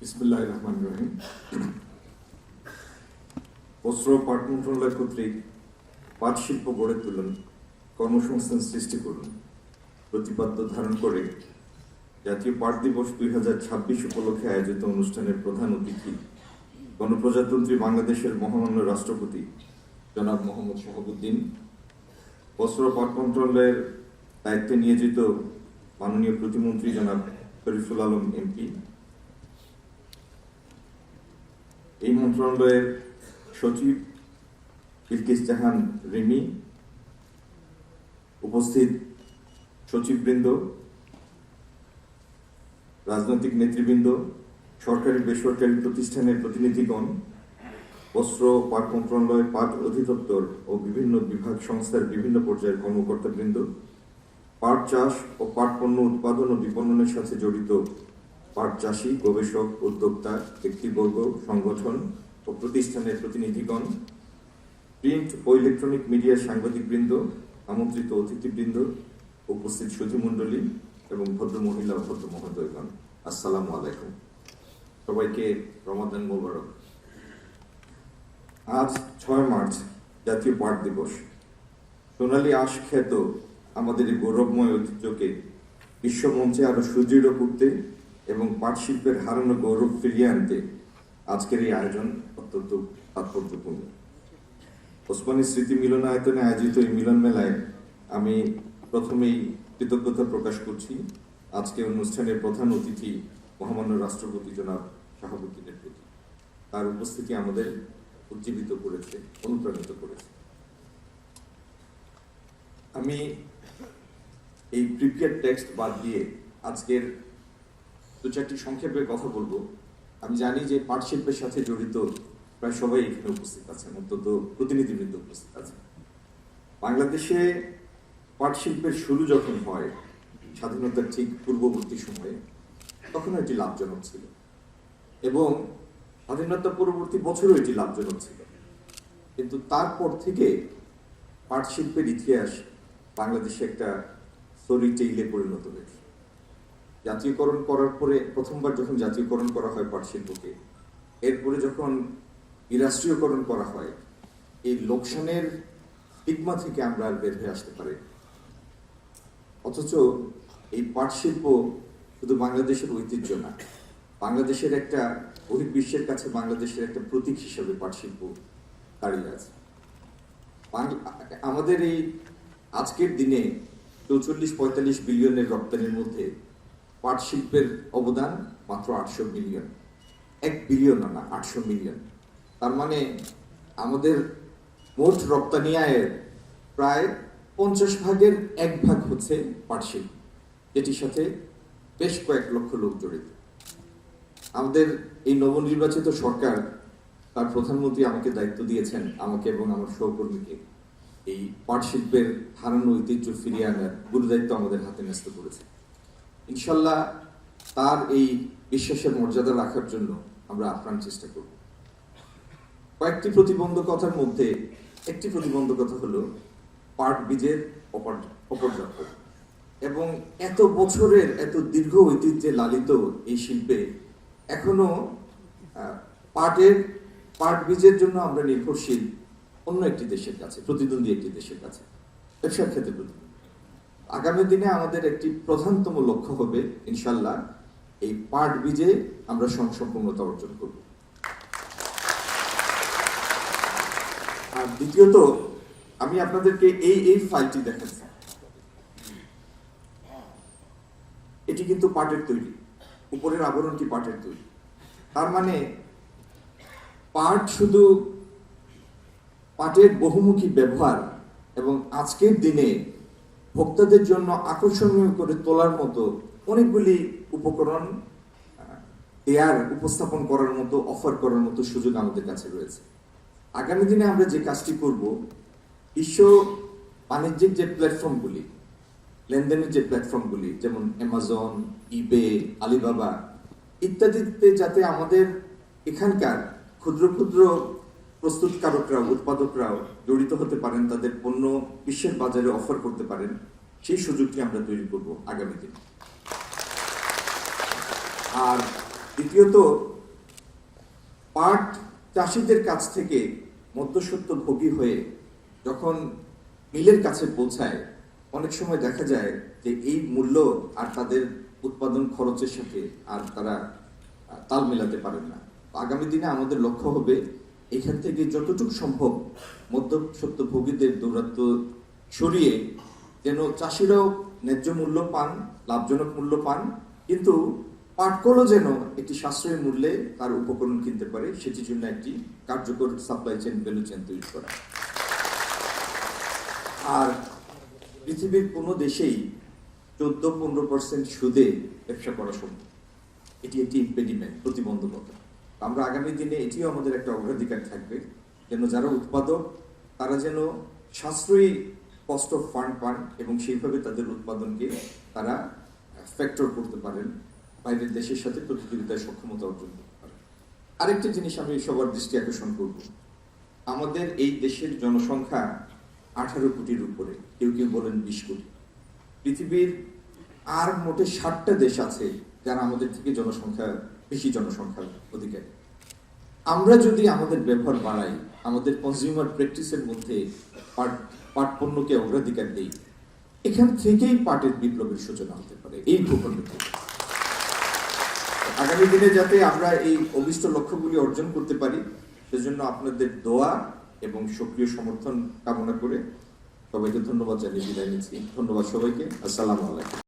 বিসমিল্লাহির রহমানির রহিম। বস্ত্র পাট মন্ত্রণালয় কর্তৃক পাট শিল্প গড়ে তুলুন, কর্মসংস্থান সৃষ্টি করুন প্রতিপাদ্য ধারণ করে জাতীয় পাট দিবস 2026 উপলক্ষে আয়োজিত অনুষ্ঠানের প্রধান অতিথি গণপ্রজাতন্ত্রী বাংলাদেশের মহামান্য রাষ্ট্রপতি জনাব মোহাম্মদ শাহাবুদ্দিন, বস্ত্র পাট মন্ত্রণালয়ের দায়িত্বে নিয়োজিত মাননীয় প্রতিমন্ত্রী জনাব শরীফুল আলম এমপি, এই মন্ত্রণালয়ের সচিব বিলকিস জাহান রিমি, উপস্থিত সচিববৃন্দ, রাজনৈতিক নেতৃবৃন্দ, সরকারি বেসরকারি প্রতিষ্ঠানের প্রতিনিধিগণ, বস্ত্র পাট মন্ত্রণালয়, পাট অধিদপ্তর ও বিভিন্ন বিভাগ সংস্থার বিভিন্ন পর্যায়ের কর্মকর্তাবৃন্দ, পাট চাষ ও পাট পণ্য উৎপাদন ও বিপণনের সাথে জড়িত পাট চাষী, গবেষক, উদ্যোক্তা, ব্যক্তিবর্গ, সংগঠন ও প্রতিষ্ঠানের প্রতিনিধিগণ, প্রিন্ট ও ইলেকট্রনিক মিডিয়ার সাংবাদিকবৃন্দ, আমন্ত্রিত অতিথিবৃন্দ, উপস্থিত সুধীমণ্ডলী এবং ভদ্র মহিলা ও ভদ্র মহোদয়গণ, আসসালামু আলাইকুম। সবাইকে রমাদান মোবারক। আজ 6 মার্চ জাতীয় পাট দিবস। সোনালী আঁশ খ্যাত আমাদের এই গৌরবময় ঐতিহ্যকে বিশ্বমঞ্চে আরো সুদৃঢ় করতে এবং পাট শিল্পের হারানো গৌরব ফিরিয়ে আনতে আজকের এই আয়োজন অত্যন্ত তাৎপর্যপূর্ণ। ওসমানী স্মৃতি মিলনায়তনে আয়োজিত এই মিলন মেলায় আমি প্রথমেই কৃতজ্ঞতা প্রকাশ করছি আজকে অনুষ্ঠানের প্রধান অতিথি মহামান্য রাষ্ট্রপতি জনাব শাহাবুদ্দিনের প্রতি। তার উপস্থিতি আমাদের উজ্জীবিত করেছে, অনুপ্রাণিত করেছে। আমি এই প্রিপেয়ার টেক্সট বাদ দিয়ে আজকের 2-4টি সংক্ষেপে কথা বলবো। আমি জানি যে পাট শিল্পের সাথে জড়িত প্রায় সবাই এখানে উপস্থিত আছেন, অন্তত প্রতিনিধিবৃন্দ উপস্থিত আছেন। বাংলাদেশে পাট শিল্পের শুরু যখন হয় স্বাধীনতার ঠিক পূর্ববর্তী সময়ে, তখন এটি লাভজনক ছিল এবং স্বাধীনতা পরবর্তী বছরও এটি লাভজনক ছিল। কিন্তু তারপর থেকে পাট শিল্পের ইতিহাস বাংলাদেশে একটা স্টোরি টেইলে পরিণত হয়েছে। জাতীয়করণ করার পরে প্রথমবার যখন জাতীয়করণ করা হয় পাট শিল্পকে, এরপরে যখন বিরাষ্ট্রীয়করণ করা হয়, এই লোকসানের স্টিগমা থেকে আমরা আর বের হয়ে আসতে পারি। অথচ এই পাট শিল্প শুধু বাংলাদেশের ঐতিহ্য না, বাংলাদেশের একটা বহির্বিশ্বের কাছে বাংলাদেশের একটা প্রতীক হিসেবে পাট শিল্প দাঁড়িয়ে আছে। আমাদের এই আজকের দিনে 44-45 বিলিয়নের রপ্তানির মধ্যে পাট শিল্পের অবদান মাত্র 800 মিলিয়ন। 1 বিলিয়ন না, 800 মিলিয়ন। তার মানে আমাদের মোট রপ্তানি আয়ের প্রায় 50 ভাগের 1 ভাগ হচ্ছে পাট শিল্প, যেটির সাথে বেশ কয়েক লক্ষ লোক জড়িত। আমাদের এই নবনির্বাচিত সরকার, তার প্রধানমন্ত্রী আমাকে দায়িত্ব দিয়েছেন, আমাকে এবং আমার সহকর্মীকে, এই পাট শিল্পের হারানো ঐতিহ্য ফিরিয়ে আনার গুরু দায়িত্ব আমাদের হাতে ন্যস্ত করেছে। ইনশাল্লাহ তার এই বিশ্বাসের মর্যাদা রাখার জন্য আমরা আপ্রাণ চেষ্টা করব। কয়েকটি প্রতিবন্ধকতার মধ্যে একটি প্রতিবন্ধকতা হলো পাট বীজের অপর্যাপ্ত এবং এত বছরের এত দীর্ঘ ঐতিহ্যে লালিত এই শিল্পে এখনো পাট বীজের জন্য আমরা নির্ভরশীল অন্য একটি দেশের কাছে, প্রতিদ্বন্দ্বী একটি দেশের কাছে, ব্যবসার ক্ষেত্রে প্রতিদ্বন্দ্বী। আগামী দিনে আমাদের একটি প্রধানতম লক্ষ্য হবে ইনশাল্লাহ এই পাট বীজে আমরা স্বয়ংসম্পূর্ণতা অর্জন করব। আর দ্বিতীয়ত, আমি আপনাদেরকে এই ফাইলটি দেখাচ্ছি। এটি কিন্তু পাটের তৈরি, উপরের আবরণটি পাটের তৈরি। তার মানে পাট শুধু পাটের বহুমুখী ব্যবহার এবং আজকের দিনে ভোক্তাদের জন্য আকর্ষণীয় করে তোলার মতো অনেকগুলি উপকরণ উপস্থাপন করার মতো, অফার করার মতো সুযোগ আমাদের কাছে রয়েছে। আগামী দিনে আমরা যে কাজটি করব, বিশ্ব বাণিজ্যিক যে প্ল্যাটফর্মগুলি, লেনদেনের যে প্ল্যাটফর্মগুলি, যেমন অ্যামাজন, ইবে, আলিবাবা ইত্যাদিতে, যাতে আমাদের এখানকার ক্ষুদ্র ক্ষুদ্র প্রস্তুতকারকরাও, উৎপাদকরাও জড়িত হতে পারেন, তাদের পণ্য বিশ্বের বাজারে অফার করতে পারেন, সেই সুযোগটি আমরা তৈরি করব আগামী দিনে। আর দ্বিতীয়ত, পাট চাষিদের কাছ থেকে মধ্যস্বত্ব ভোগী হয়ে যখন মিলের কাছে পৌঁছায়, অনেক সময় দেখা যায় যে এই মূল্য আর তাদের উৎপাদন খরচের সাথে আর তারা তাল মেলাতে পারেন না। আগামী দিনে আমাদের লক্ষ্য হবে এখান থেকে যতটুকু সম্ভব মধ্যস্বত্ব ভোগীদের দৌরাত্ম্য সরিয়ে যেন চাষিরাও ন্যায্য মূল্য পান, লাভজনক মূল্য পান, কিন্তু পাটকলও যেন একটি সাশ্রয়ী মূল্যে তার উপকরণ কিনতে পারে, সেটির জন্য একটি কার্যকর সাপ্লাই চেইন, ভ্যালু চেইন তৈরি করা। আর পৃথিবীর কোনো দেশেই 14-15% সুদে ব্যবসা করা সম্ভব। এটি একটি ইম্পেডিমেন্ট, প্রতিবন্ধকতা। আমরা আগামী দিনে এটিও আমাদের একটা অগ্রাধিকার থাকবে, যেন যারা উৎপাদক তারা যেন সাশ্রয়ী কস্ট অফ ফান্ড পান এবং সেইভাবে তাদের উৎপাদনকে তারা ফ্যাক্টর করতে পারেন, বাইরের দেশের সাথে প্রতিযোগিতায় সক্ষমতা অর্জন করতে পারেন। আরেকটি জিনিস আমি সবার দৃষ্টি আকর্ষণ করব, আমাদের এই দেশের জনসংখ্যা 18 কোটির উপরে, কেউ কেউ বলেন 20 কোটি। পৃথিবীর আর মোটে 60টা দেশ আছে যারা আমাদের থেকে বেশি জনসংখ্যার অধিকারী। আমরা যদি আমাদের ব্যবহার বাড়াই, আমাদের কনজিউমার প্র্যাকটিসের মধ্যে পাট পণ্যকে অগ্রাধিকার দেই, এখান থেকেই পাটের বিপ্লবের সূচনা হতে পারে এই ভূখণ্ড থেকে। আগামী দিনে যাতে আমরা এই অভিষ্ট লক্ষ্যগুলি অর্জন করতে পারি, সেজন্য আপনাদের দোয়া এবং সক্রিয় সমর্থন কামনা করে সবাইকে ধন্যবাদ জানিয়ে বিদায় নিচ্ছি। ধন্যবাদ সবাইকে। আসসালামু আলাইকুম।